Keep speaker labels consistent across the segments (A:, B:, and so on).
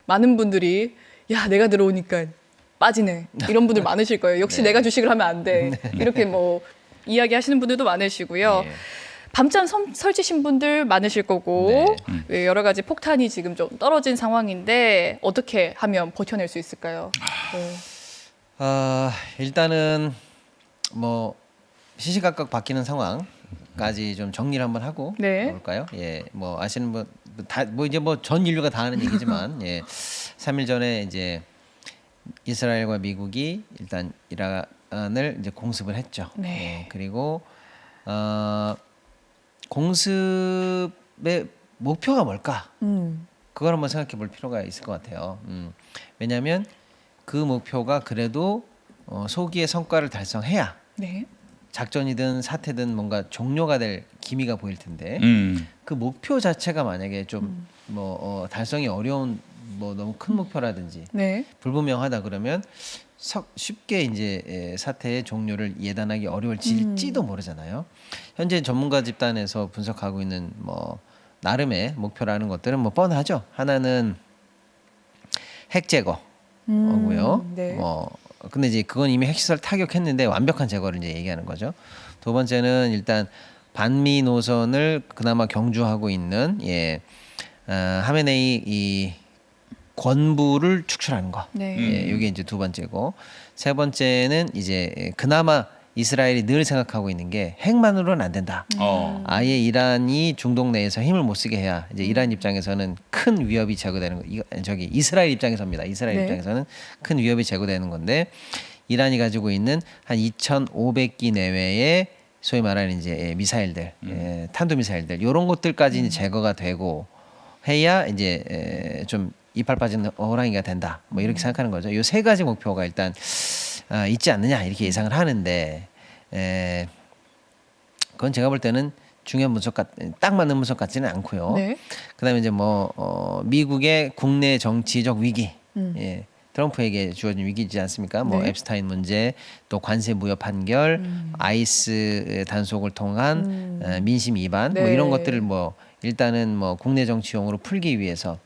A: 많은 분들이 야 내가 들어오니까 빠지네 이런 분들 많으실 거예요. 역시 내가 주식을 하면 안 돼. 이렇게 뭐 이야기하시는 분들도 많으시고요. 밤잠 설치신 분들 많으실 거고 여러 가지 폭탄이 지금 좀 떨어진 상황인데 어떻게 하면 버텨낼 수 있을까요?
B: 일단은 뭐 시시각각 바뀌는 상황까지 좀 정리를 한번 하고 볼까요? 예, 뭐 아시는 분 다 뭐 이제 뭐 전 인류가 다 아는 얘기지만 3일 전에 이제 이스라엘과 미국이 일단 이란을 이제 공습을 했죠. 그리고 공습의 목표가 뭘까? 그걸 한번 생각해 볼 필요가 있을 것 같아요. 왜냐하면 그 목표가 그래도 소기의 성과를 달성해야 작전이든 사태든 뭔가 종료가 될 기미가 보일 텐데 그 목표 자체가 만약에 좀 뭐 달성이 어려운 뭐 너무 큰 목표라든지 불분명하다 그러면 쉽게 이제 사태의 종료를 예단하기 어려울지도 모르잖아요. 현재 전문가 집단에서 분석하고 있는 뭐 나름의 목표라는 것들은 뭐 뻔하죠. 하나는 핵 제거고요. 뭐 근데 이제 그건 이미 핵시설 타격했는데 완벽한 제거를 이제 얘기하는 거죠. 두 번째는 일단 반미 노선을 그나마 경주하고 있는 하메네이 이 권부를 축출하는 거. 이게 이제 두 번째고 세 번째는 이제 그나마 이스라엘이 늘 생각하고 있는 게 핵만으로는 안 된다. 아예 이란이 중동 내에서 힘을 못 쓰게 해야 이제 이란 입장에서는 큰 위협이 제거되는 거. 저기 이스라엘 입장에서입니다. 이스라엘 입장에서는 큰 위협이 제거되는 건데 이란이 가지고 있는 한 2,500기 내외의 소위 말하는 이제 미사일들, 탄도 미사일들 이런 것들까지 이제 제거가 되고 해야 이제 좀 이빨 빠지는 호랑이가 된다. 뭐 이렇게 생각하는 거죠. 이 세 가지 목표가 일단 있지 않느냐 이렇게 예상을 하는데 그건 제가 볼 때는 중요한 분석 딱 맞는 분석 같지는 않고요. 그다음에 이제 뭐 미국의 국내 정치적 위기, 트럼프에게 주어진 위기지 않습니까? 뭐 앱스타인 문제, 또 관세 무역 판결, 아이스 단속을 통한 민심 위반, 뭐 이런 것들을 뭐 일단은 뭐 국내 정치용으로 풀기 위해서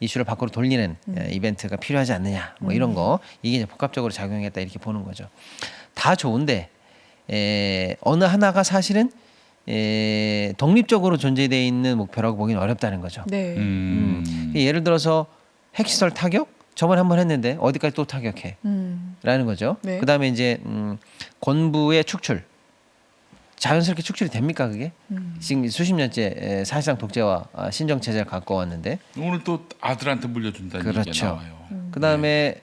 B: 이슈를 밖으로 돌리는 이벤트가 필요하지 않느냐, 뭐 이런 거 이게 이제 복합적으로 작용했다 이렇게 보는 거죠. 다 좋은데 어느 하나가 사실은 독립적으로 존재되어 있는 목표라고 보기는 어렵다는 거죠. 예를 들어서 핵시설 타격 저번에 한번 했는데 어디까지 또 타격해? 라는 거죠. 그다음에 이제 권부의 축출 자연스럽게 축출이 됩니까 그게? 지금 수십 년째 사실상 독재와 신정 체제를 갖고 왔는데
C: 오늘 또 아들한테 물려준다는 얘기가 나와요.
B: 그다음에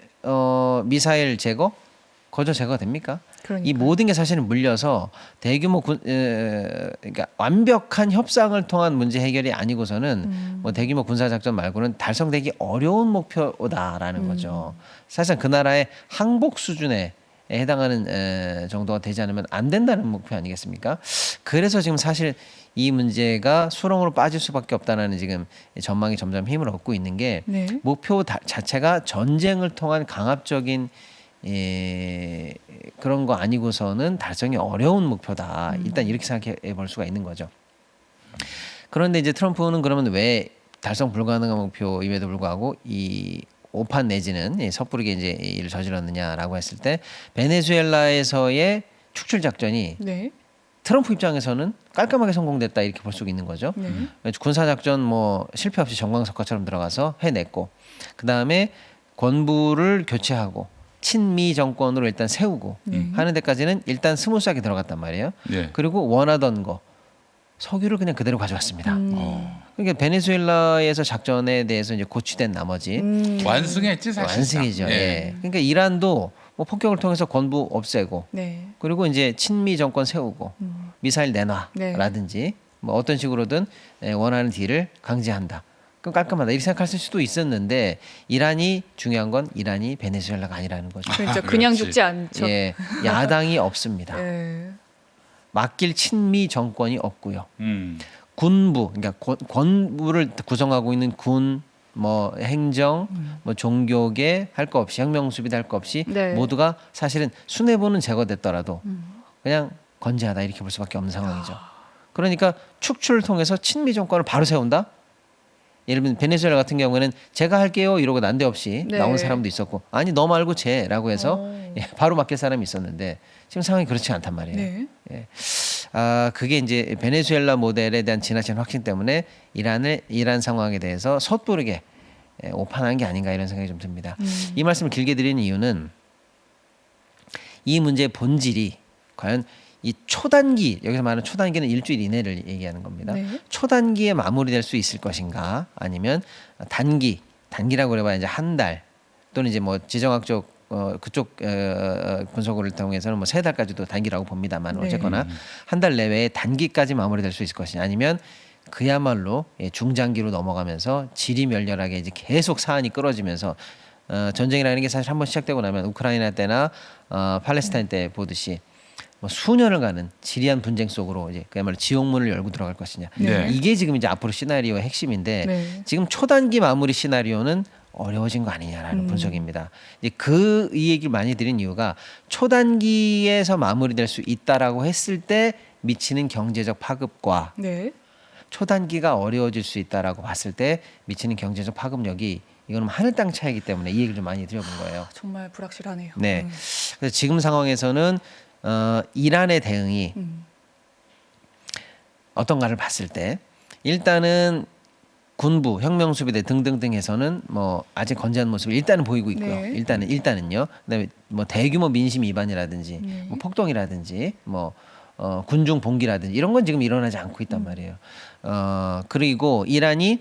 B: 미사일 제거 거저 제거가 됩니까? 이 모든 게 사실은 물려서 대규모 그러니까 완벽한 협상을 통한 문제 해결이 아니고서는 뭐 대규모 군사 작전 말고는 달성되기 어려운 목표다라는 거죠. 사실상 그 나라의 항복 수준에 해당하는 정도가 되지 않으면 안 된다는 목표 아니겠습니까? 그래서 지금 사실 이 문제가 수렁으로 빠질 수밖에 없다는 지금 전망이 점점 힘을 얻고 있는 게 목표 자체가 전쟁을 통한 강압적인 그런 거 아니고서는 달성이 어려운 목표다. 일단 이렇게 생각해 볼 수가 있는 거죠. 그런데 이제 트럼프는 그러면 왜 달성 불가능한 목표임에도 불구하고 이 오판 내지는 섣부르게 이제 일을 저질렀느냐라고 했을 때 베네수엘라에서의 축출 작전이 트럼프 입장에서는 깔끔하게 성공됐다 이렇게 볼 수 있는 거죠. 군사 작전 뭐 실패 없이 정광석화처럼 들어가서 해냈고 그 다음에 권부를 교체하고 친미 정권으로 일단 세우고 하는 데까지는 일단 스무스하게 들어갔단 말이에요. 그리고 원하던 거 석유를 그냥 그대로 가져왔습니다. 그러니까 베네수엘라에서 작전에 대해서 이제 고취된 나머지
C: 완승했지 사실.
B: 완승이죠. 그러니까 이란도 뭐 폭격을 통해서 권부 없애고 그리고 이제 친미 정권 세우고 미사일 내놔라든지 뭐 어떤 식으로든 원하는 딜을 강제한다. 그럼 깔끔하다 이렇게 생각할 수도 있었는데 이란이 중요한 건 이란이 베네수엘라가 아니라는 거죠.
A: 그렇죠. 그냥 죽지 않죠.
B: 야당이 없습니다. 맡길 친미 정권이 없고요. 군부 그러니까 권부를 구성하고 있는 군, 뭐 행정, 뭐 종교계 할 거 없이 혁명 수비도 할 거 없이 모두가 사실은 수뇌부는 제거됐더라도 그냥 건재하다 이렇게 볼 수밖에 없는 상황이죠. 그러니까 축출을 통해서 친미 정권을 바로 세운다. 예를 들면 베네수엘라 같은 경우에는 제가 할게요 이러고 난데없이
A: 네.
B: 나온 사람도 있었고 아니 너 말고 쟤라고 해서 예, 바로 맡길 사람이 있었는데 지금 상황이 그렇지 않단 말이에요.
A: 네.
B: 예. 그게 이제 베네수엘라 모델에 대한 지나친 확신 때문에 이란 상황에 대해서 섣부르게 오판한 게 아닌가 이런 생각이 좀 듭니다. 이 말씀을 길게 드리는 이유는 이 문제의 본질이 과연 이 초단기, 여기서 말하는 초단기는 일주일 이내를 얘기하는 겁니다.
A: 네.
B: 초단기에 마무리될 수 있을 것인가, 아니면 단기라고 그래봐야 이제 한 달 또는 이제 뭐 지정학적 그쪽 분석을 통해서는 뭐 3달까지도 단기라고 봅니다만
A: 네.
B: 어쨌거나 한 달 내외에 단기까지 마무리될 수 있을 것이냐, 아니면 그야말로 중장기로 넘어가면서 지리멸렬하게 이제 계속 사안이 끌어지면서 전쟁이라는 게 사실 한번 시작되고 나면 우크라이나 때나 팔레스타인 때 보듯이 뭐 수년을 가는 지리한 분쟁 속으로 이제 그야말로 지옥문을 열고 들어갈 것이냐.
C: 네.
B: 이게 지금 이제 앞으로 시나리오의 핵심인데
A: 네.
B: 지금 초단기 마무리 시나리오는 어려워진 거 아니냐라는 분석입니다. 이제 이 얘기를 많이 드린 이유가 초단기에서 마무리될 수 있다라고 했을 때 미치는 경제적 파급과
A: 네.
B: 초단기가 어려워질 수 있다라고 봤을 때 미치는 경제적 파급력이 이거는 하늘 땅 차이기 때문에 이 얘기를 좀 많이 드려본 거예요.
A: 정말 불확실하네요.
B: 네. 그래서 지금 상황에서는 이란의 대응이 어떤가를 봤을 때 일단은 군부, 혁명수비대 등등등에서는 뭐 아직 건재한 모습을 일단은 보이고 있고요.
A: 네.
B: 일단은요. 그다음에 뭐 대규모 민심 위반이라든지
A: 네.
B: 뭐 폭동이라든지 뭐 군중 봉기라든지 이런 건 지금 일어나지 않고 있단 말이에요. 그리고 이란이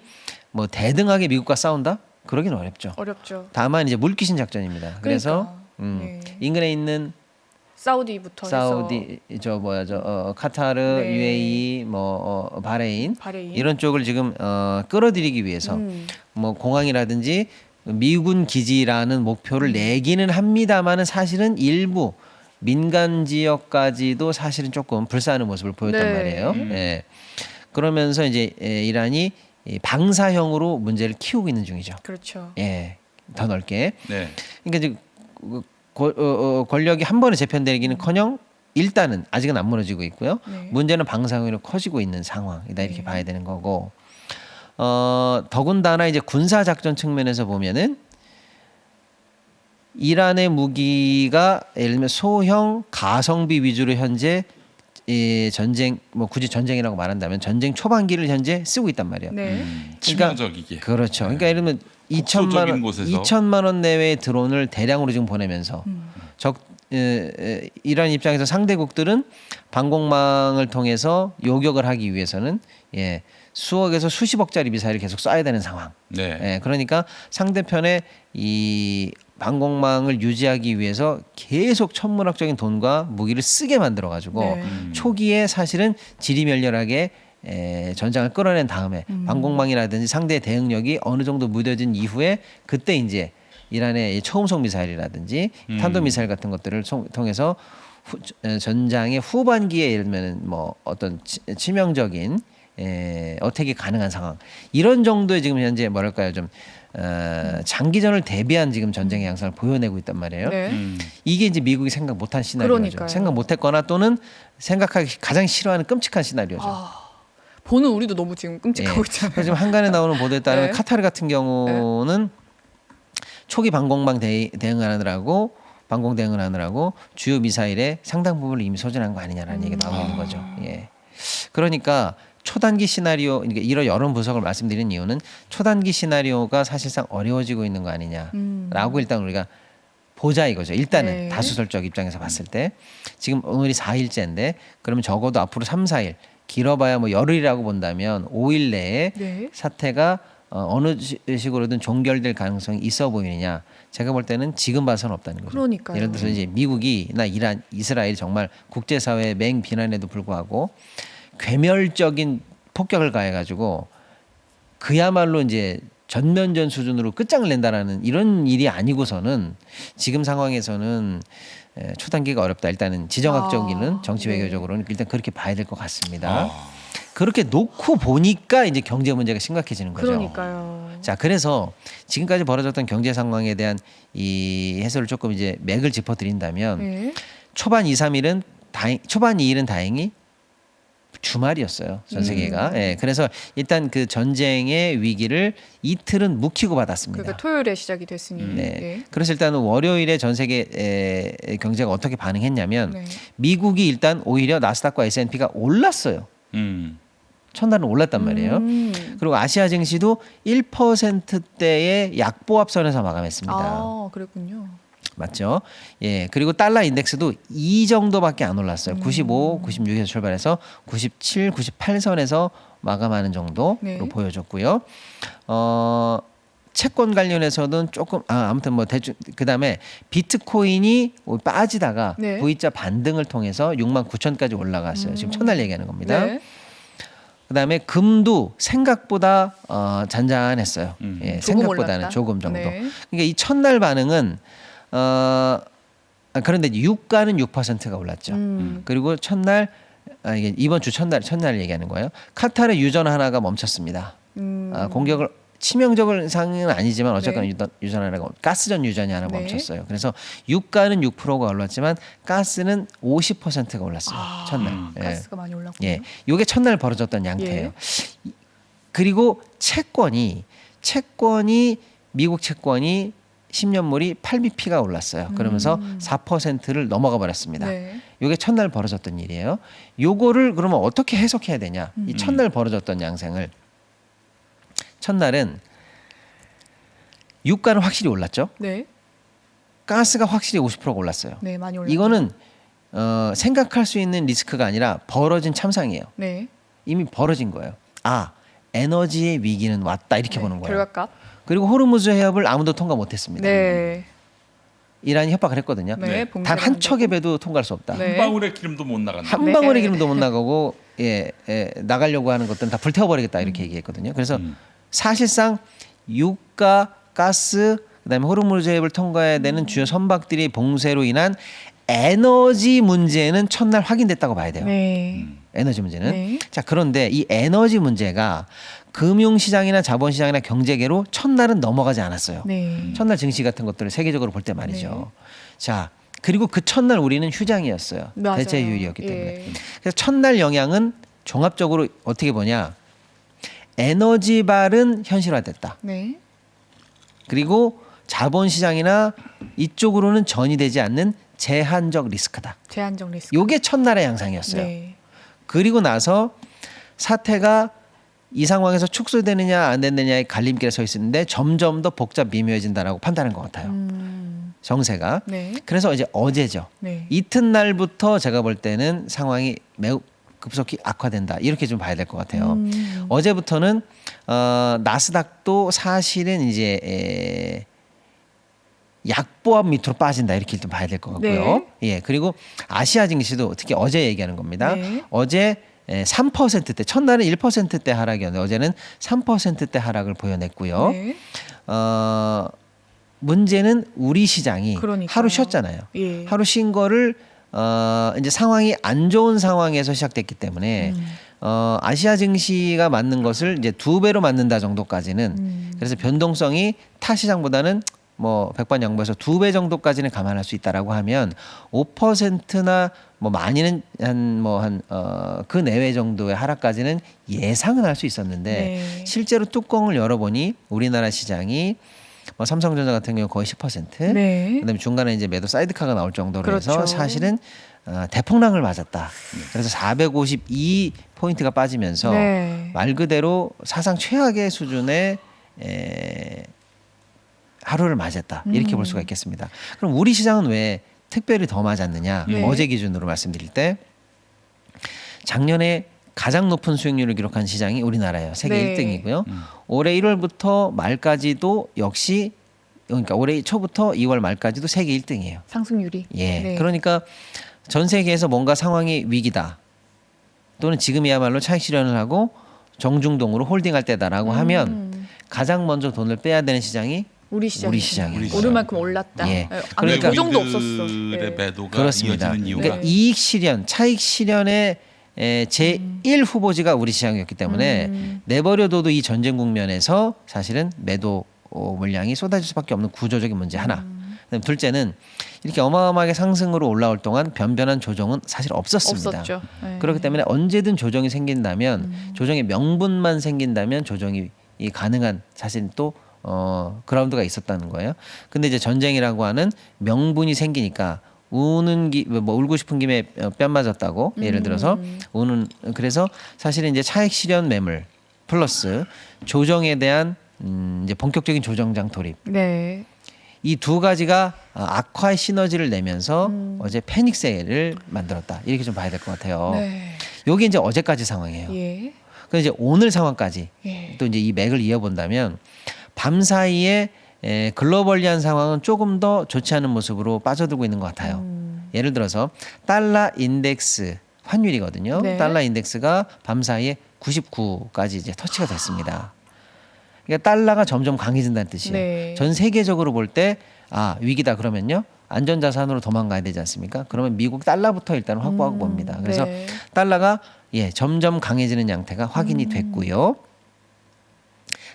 B: 뭐 대등하게 미국과 싸운다? 그러긴 어렵죠.
A: 어렵죠.
B: 다만 이제 물귀신 작전입니다. 그래서
A: 네.
B: 인근에 있는
A: 사우디부터
B: 사우디 카타르,
A: 네.
B: UAE, 바레인
A: 바레인.
B: 이런 쪽을 지금 끌어들이기 위해서 뭐 공항이라든지 미군 기지라는 목표를 내기는 합니다만은 사실은 일부 민간 지역까지도 사실은 조금 불사하는 모습을 보였단
A: 네.
B: 말이에요. 예. 그러면서 이제 이란이 이 방사형으로 문제를 키우고 있는 중이죠.
A: 그렇죠.
B: 예, 더 넓게.
C: 네.
B: 그러니까 이제 권력이 한 번에 재편되기는커녕 일단은 아직은 안 무너지고 있고요.
A: 네.
B: 문제는 방사형으로 커지고 있는 상황이다 이렇게 봐야 되는 거고. 더군다나 이제 군사 작전 측면에서 보면은 이란의 무기가 예를 들면 소형 가성비 위주로 현재 이 전쟁 뭐 굳이 전쟁이라고 말한다면 전쟁 초반기를 현재 쓰고 있단 말이에요.
A: 네.
C: 치명적이게.
B: 그렇죠. 그러니까 예를 들면
C: 국소적인
B: 2천만 원,
C: 곳에서.
B: 2천만 원 내외의 드론을 대량으로 지금 보내면서 이란 입장에서 상대국들은 방공망을 통해서 요격을 하기 위해서는 수억에서 수십억짜리 미사일을 계속 쏴야 되는 상황.
C: 네.
B: 그러니까 상대편의 이 방공망을 유지하기 위해서 계속 천문학적인 돈과 무기를 쓰게 만들어 가지고
A: 네.
B: 초기에 사실은 지리멸렬하게 전장을 끌어낸 다음에 방공망이라든지 상대의 대응력이 어느 정도 무뎌진 이후에 그때 이제 이란의 초음속 미사일이라든지 탄도 미사일 같은 것들을 통해서 전장의 후반기에 예를 들면 뭐 어떤 치명적인 어택이 가능한 상황 이런 정도의 지금 현재 뭐랄까요 좀 장기전을 대비한 지금 전쟁의 양상을 보여내고 있단 말이에요.
A: 네.
B: 이게 이제 미국이 생각 못한 시나리오죠.
A: 그러니까요.
B: 생각 못했거나 또는 생각하기 가장 싫어하는 끔찍한 시나리오죠.
A: 보는 우리도 너무 지금 끔찍하고 있잖아요.
B: 그래서 지금 한간에 나오는 보도에 따르면
A: 네.
B: 카타르 같은 경우는 초기 방공망 방공 대응을 하느라고 주요 미사일의 상당 부분을 이미 소진한 거 아니냐라는 얘기가 나오고 있는 거죠. 예. 그러니까 초단기 시나리오, 그러니까 이런 여론 분석을 말씀드리는 이유는 초단기 시나리오가 사실상 어려워지고 있는 거 아니냐라고 일단 우리가 보자 이거죠. 일단은
A: 네.
B: 다수설적 입장에서 봤을 때 지금 오늘이 4일째인데 그러면 적어도 앞으로 3, 4일 길어봐야 뭐 열흘이라고 본다면 5일 내에
A: 네.
B: 사태가 어느 식으로든 종결될 가능성이 있어 보이느냐? 제가 볼 때는 지금 봐서는 없다는 거죠.
A: 그러니까요.
B: 예를 들어서 이제 미국이나 이란, 이스라엘이 정말 국제사회의 맹 비난에도 불구하고 괴멸적인 폭격을 가해가지고 그야말로 이제 전면전 수준으로 끝장을 낸다라는 이런 일이 아니고서는 지금 상황에서는 초단기가 어렵다. 일단은 지정학적이는 정치 외교적으로는 일단 그렇게 봐야 될 것 같습니다. 그렇게 놓고 보니까 이제 경제 문제가 심각해지는 거죠.
A: 그러니까요.
B: 자, 그래서 지금까지 벌어졌던 경제 상황에 대한 이 해설을 조금 이제 맥을 짚어 드린다면
A: 네.
B: 초반 2, 3일은 초반 2일은 다행히 주말이었어요. 전 세계가. 예, 그래서 일단 그 전쟁의 위기를 이틀은 묵히고 받았습니다.
A: 그러니까 토요일에 시작이 됐으니.
B: 네.
A: 네.
B: 그래서 일단 월요일에 전 세계 경제가 어떻게 반응했냐면
A: 네.
B: 미국이 일단 오히려 나스닥과 S&P가 올랐어요. 첫날은 올랐단 말이에요. 그리고 아시아 증시도 1%대의 약보합선에서 마감했습니다.
A: 아, 그랬군요.
B: 맞죠? 예. 그리고 달러 인덱스도 이 정도밖에 안 올랐어요. 95, 96에서 출발해서 97, 98선에서 마감하는 정도로
A: 네.
B: 보여졌고요. 채권 관련해서는 조금 아무튼 뭐 대충 그다음에 비트코인이 빠지다가
A: 네.
B: V자 반등을 통해서 69,000까지 올라갔어요. 지금 첫날 얘기하는 겁니다.
A: 네.
B: 그다음에 금도 생각보다 잔잔했어요. 예,
A: 조금
B: 생각보다는
A: 올랐다.
B: 조금 정도.
A: 네.
B: 그러니까 이 첫날 반응은 그런데 유가는 6%가 올랐죠. 그리고 첫날 이게 이번 주 첫날 얘기하는 거예요. 카타르 유전 하나가 멈췄습니다. 공격을 치명적인 상은 아니지만 어쨌거나
A: 네.
B: 유전 하나가 가스전 유전이 하나
A: 네.
B: 멈췄어요. 그래서 유가는 6%가 올랐지만 가스는 50%가 올랐어요. 첫날. 예.
A: 가스가 많이 올랐군요.
B: 예, 요게 첫날 벌어졌던 양태예요. 그리고 채권이 미국 채권이 10년물이 8bp가 올랐어요. 그러면서 4%를 넘어가 버렸습니다.
A: 네.
B: 요게 첫날 벌어졌던 일이에요. 요거를 그러면 어떻게 해석해야 되냐? 이 첫날 벌어졌던 양상을 첫날은 유가는 확실히 올랐죠.
A: 네.
B: 가스가 확실히 50%가 올랐어요.
A: 네, 많이 올랐죠.
B: 이거는 생각할 수 있는 리스크가 아니라 벌어진 참상이에요.
A: 네.
B: 이미 벌어진 거예요. 에너지의 위기는 왔다 이렇게
A: 네.
B: 보는 거예요.
A: 결과값.
B: 그리고 호르무즈 해협을 아무도 통과 못했습니다.
A: 네.
B: 이란이 협박을 했거든요.
A: 네.
B: 단 한 척의 배도 통과할 수 없다.
A: 네.
C: 한 방울의 기름도 못 나간다.
B: 한
A: 네.
B: 방울의 기름도 못 나가고 나가려고 하는 것들은 다 불태워버리겠다 이렇게 얘기했거든요. 그래서 사실상 유가, 가스, 그다음에 호르무즈 해협을 통과해야 되는 주요 선박들이 봉쇄로 인한 에너지 문제는 첫날 확인됐다고 봐야 돼요.
A: 네.
B: 에너지 문제는.
A: 네.
B: 자, 그런데 이 에너지 문제가 금융시장이나 자본시장이나 경제계로 첫날은 넘어가지 않았어요.
A: 네.
B: 첫날 증시 같은 것들을 세계적으로 볼 때 말이죠. 자, 그리고 그 첫날 우리는 휴장이었어요.
A: 맞아요.
B: 대체 휴일이었기 때문에.
A: 예.
B: 그래서 첫날 영향은 종합적으로 어떻게 보냐. 에너지발은 현실화됐다.
A: 네.
B: 그리고 자본시장이나 이쪽으로는 전이되지 않는 제한적 리스크다.
A: 제한적 리스크.
B: 요게 첫날의 양상이었어요.
A: 네.
B: 그리고 나서 사태가 이 상황에서 축소되느냐 안 되느냐의 갈림길에 서 있었는데 점점 더 복잡 미묘해진다라고 판단한 것 같아요. 정세가.
A: 네.
B: 그래서 이제 어제죠.
A: 네.
B: 이튿날부터 제가 볼 때는 상황이 매우 급속히 악화된다. 이렇게 좀 봐야 될 것 같아요. 어제부터는 나스닥도 사실은 이제 약보합 밑으로 빠진다. 이렇게 좀 봐야 될 것 같고요.
A: 네.
B: 예. 그리고 아시아 증시도 특히 어제 얘기하는 겁니다.
A: 네.
B: 어제 3%대 첫날은 1%대 하락이었는데 어제는 3%대 하락을 보여냈고요.
A: 네.
B: 문제는 우리 시장이
A: 그러니까요.
B: 하루 쉬었잖아요.
A: 예.
B: 하루 쉰 거를 이제 상황이 안 좋은 상황에서 시작됐기 때문에 아시아 증시가 맞는 것을 이제 2배로 맞는다 정도까지는 그래서 변동성이 타 시장보다는 뭐 백반양보해서 2배 정도까지는 감안할 수 있다라고 하면 5%나 뭐 많이는 그 내외 정도의 하락까지는 예상은 할 수 있었는데
A: 네.
B: 실제로 뚜껑을 열어보니 우리나라 시장이 뭐 삼성전자 같은 경우 거의 10%,
A: 네.
B: 그다음에 중간에 이제 매도 사이드카가 나올 정도로 해서
A: 그렇죠.
B: 사실은 대폭락을 맞았다. 그래서 452 포인트가 빠지면서
A: 네.
B: 말 그대로 사상 최악의 수준의 하루를 맞았다. 이렇게 볼 수가 있겠습니다. 그럼 우리 시장은 왜 특별히 더 맞았느냐?
A: 네.
B: 어제 기준으로 말씀드릴 때 작년에 가장 높은 수익률을 기록한 시장이 우리나라예요. 세계
A: 네.
B: 1등이고요. 올해 1월부터 말까지도 역시 그러니까 올해 초부터 2월 말까지도 세계 1등이에요.
A: 상승률이.
B: 예.
A: 네.
B: 그러니까 전 세계에서 뭔가 상황이 위기다. 또는 지금이야말로 차익 실현을 하고 정중동으로 홀딩할 때다라고 하면 가장 먼저 돈을 빼야 되는 시장이
A: 우리 시장.
B: 우리 시장이에요.
C: 우리
A: 오를 만큼 올랐다.
B: 예.
A: 아니, 그 정도 없었어.
C: 외국인들의
A: 네.
C: 매도가
B: 그렇습니다.
C: 이어지는 이유가
B: 그러니까 이익 실현, 차익 실현의 제1 후보지가 우리 시장이었기 때문에 내버려둬도 이 전쟁 국면에서 사실은 매도 물량이 쏟아질 수밖에 없는 구조적인 문제 하나. 그다음 둘째는 이렇게 어마어마하게 상승으로 올라올 동안 변변한 조정은 사실 없었습니다.
A: 없었죠. 네.
B: 그렇기 때문에 언제든 조정이 생긴다면 조정의 명분만 생긴다면 조정이 이 가능한 사실 또 그라운드가 있었다는 거예요. 근데 이제 전쟁이라고 하는 명분이 생기니까 울고 싶은 김에 뺨 맞았다고 예를 들어서 그래서 사실은 이제 차익 실현 매물 플러스 조정에 대한 이제 본격적인 조정장 돌입.
A: 네.
B: 이 두 가지가 악화의 시너지를 내면서 어제 패닉 세일을 만들었다. 이렇게 좀 봐야 될 것 같아요.
A: 네.
B: 요게 이제 어제까지 상황이에요.
A: 예.
B: 그래서 이제 오늘 상황까지
A: 예.
B: 또 이제 이 맥을 이어본다면 밤 사이에 글로벌리한 상황은 조금 더 좋지 않은 모습으로 빠져들고 있는 것 같아요. 예를 들어서 달러 인덱스 환율이거든요.
A: 네.
B: 달러 인덱스가 밤 사이에 99까지 이제 터치가 됐습니다. 그러니까 달러가 점점 강해진다는 뜻이에요.
A: 네.
B: 전 세계적으로 볼 때 위기다 그러면요. 안전자산으로 도망가야 되지 않습니까? 그러면 미국 달러부터 일단 확보하고 봅니다. 그래서
A: 네.
B: 달러가 점점 강해지는 양태가 확인이 됐고요.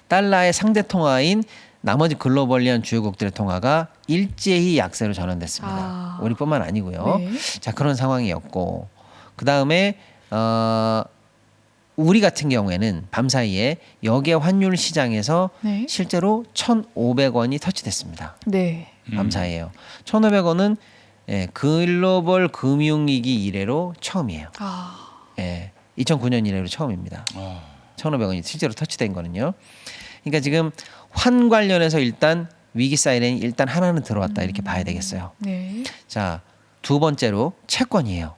B: 달러의 상대 통화인 나머지 글로벌리한 주요국들의 통화가 일제히 약세로 전환됐습니다. 우리뿐만 아니고요.
A: 네.
B: 자, 그런 상황이었고 그 다음에 우리 같은 경우에는 밤 사이에 역의 환율 시장에서
A: 네.
B: 실제로 1,500원이 터치됐습니다.
A: 네.
B: 밤 사이에요. 1,500원은 글로벌 금융위기 이래로 처음이에요. 2009년 이래로 처음입니다. 1,500원이 실제로 터치된 거는요. 그러니까 지금 환 관련해서 일단 위기 사이렌이 일단 하나는 들어왔다 이렇게 봐야 되겠어요.
A: 네.
B: 자, 두 번째로 채권이에요.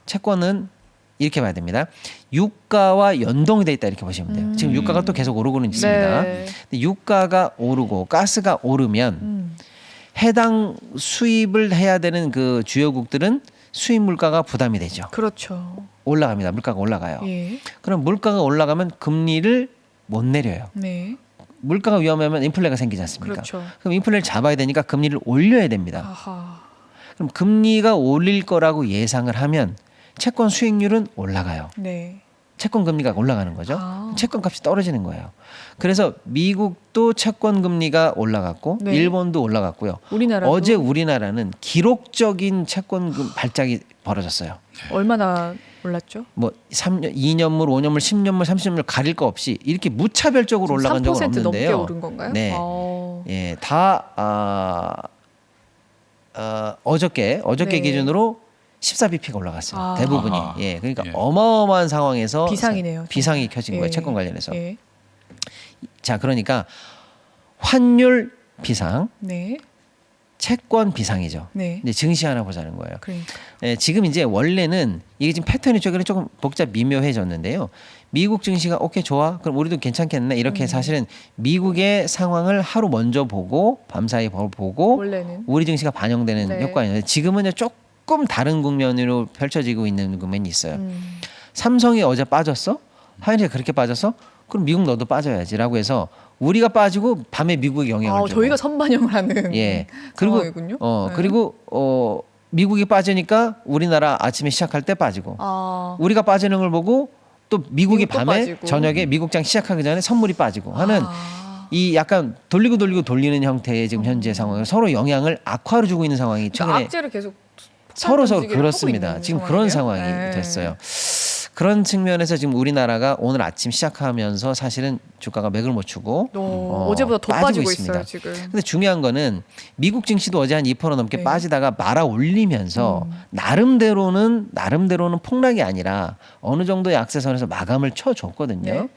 B: 채권은 이렇게 봐야 됩니다. 유가와 연동이 돼 있다 이렇게 보시면 돼요. 지금 유가가 또 계속 오르고는 있습니다.
A: 네.
B: 근데 유가가 오르고 가스가 오르면 해당 수입을 해야 되는 그 주요국들은 수입 물가가 부담이 되죠.
A: 그렇죠.
B: 올라갑니다. 물가가 올라가요.
A: 예.
B: 그럼 물가가 올라가면 금리를 못 내려요.
A: 네.
B: 물가가 위험하면 인플레가 생기지 않습니까?
A: 그렇죠.
B: 그럼 인플레를 잡아야 되니까 금리를 올려야 됩니다.
A: 아하.
B: 그럼 금리가 올릴 거라고 예상을 하면 채권 수익률은 올라가요.
A: 네.
B: 채권 금리가 올라가는 거죠. 채권 값이 떨어지는 거예요. 그래서 미국도 채권 금리가 올라갔고
A: 네.
B: 일본도 올라갔고요.
A: 우리나라도
B: 어제 우리나라는 기록적인 채권금 발작이 벌어졌어요.
A: 얼마나 올랐죠?
B: 뭐 3년, 2년물, 5년물, 10년물, 30년물 가릴 거 없이 이렇게 무차별적으로 올라간 적은
A: 3%
B: 없는데요.
A: 넘게 오른 건가요?
B: 네. 예, 다 어저께
A: 네.
B: 기준으로 14bp가 올라갔어요. 대부분이.
C: 아하.
B: 예. 그러니까
C: 예.
B: 어마어마한 상황에서
A: 비상이네요.
B: 비상이 켜진 거예요.
A: 예.
B: 채권 관련해서.
A: 예.
B: 자, 그러니까 환율 비상,
A: 네.
B: 채권 비상이죠.
A: 네.
B: 이제 증시 하나 보자는 거예요.
A: 그러니까.
B: 지금 이제 원래는 이게 지금 패턴이 최근에 조금 복잡 미묘해졌는데요. 미국 증시가 오케이 좋아, 그럼 우리도 괜찮겠네 이렇게 사실은 미국의 상황을 하루 먼저 보고 밤사이 보고
A: 원래는
B: 우리 증시가 반영되는
A: 네.
B: 효과였는데 지금은 조금 다른 국면으로 펼쳐지고 있는 국면이 있어요. 삼성이 어제 빠졌어? 하이닉스가 그렇게 빠졌어? 그럼 미국 너도 빠져야지라고 해서 우리가 빠지고 밤에 미국에 영향을 주고.
A: 저희가 선반영을 하는
B: 예. 그리고
A: 상황이군요. 네.
B: 그리고 미국이 빠지니까 우리나라 아침에 시작할 때 빠지고 우리가 빠지는 걸 보고 또 미국이
A: 미국도
B: 밤에
A: 빠지고.
B: 저녁에 미국장 시작하기 전에 선물이 빠지고 하는 이 약간 돌리고 돌리는 형태의 지금 현재 상황을 서로 영향을 악화로 주고 있는 상황이
A: 그러니까
B: 최근에
A: 악재를 계속
B: 서로
A: 움직이를
B: 그렇습니다.
A: 하고 있는
B: 지금 그런 상황이
A: 상황이에요? 네.
B: 됐어요. 그런 측면에서 지금 우리나라가 오늘 아침 시작하면서 사실은 주가가 맥을 못 추고
A: 어제보다 더 빠지고
B: 있습니다.
A: 있어요 지금.
B: 근데 중요한 거는 미국 증시도 어제 한 2% 넘게
A: 네.
B: 빠지다가 말아 올리면서 나름대로는 폭락이 아니라 어느 정도의 악세선에서 마감을 쳐줬거든요.
A: 네.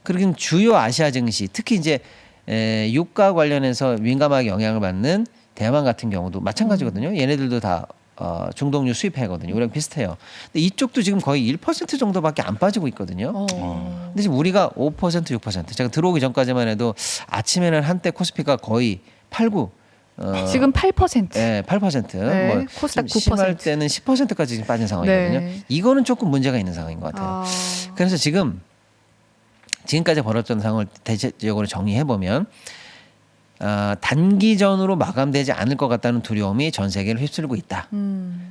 B: 그리고 주요 아시아 증시 특히 이제 유가 관련해서 민감하게 영향을 받는 대만 같은 경우도 마찬가지거든요. 얘네들도 다 중동유 수입해거든요. 우리랑 비슷해요. 근데 이쪽도 지금 거의 1% 정도밖에 안 빠지고 있거든요. 근데 지금 우리가 5%, 6%. 제가 들어오기 전까지만 해도 아침에는 한때 코스피가 거의 8, 9.
A: 지금 8%.
B: 네, 8%.
A: 네,
B: 뭐
A: 코스닥
B: 좀 심할
A: 9%.
B: 때는 10%까지 지금 빠진 상황이거든요.
A: 네.
B: 이거는 조금 문제가 있는 상황인 것 같아요. 그래서 지금까지 벌어졌던 상황을 대체적으로 정리해 보면 단기전으로 마감되지 않을 것 같다는 두려움이 전 세계를 휩쓸고 있다.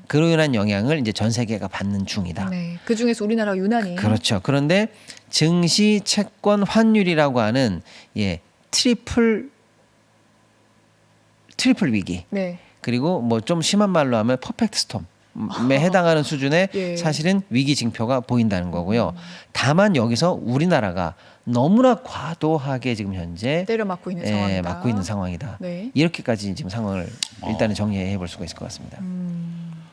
B: 그로 인한 영향을 이제 전 세계가 받는 중이다.
A: 네. 그 중에서 우리나라가 유난히
B: 그렇죠. 그런데 증시, 채권, 환율이라고 하는 트리플 트리플 위기.
A: 네.
B: 그리고 뭐 좀 심한 말로 하면 퍼펙트 스톰에 해당하는 수준의
A: 예.
B: 사실은 위기 징표가 보인다는 거고요. 다만 여기서 우리나라가 너무나 과도하게 지금 현재
A: 때려 맞고 있는 상황이다.
B: 맞고 있는 상황이다.
A: 네.
B: 이렇게까지 지금 상황을 일단은 정리해 볼 수가 있을 것 같습니다.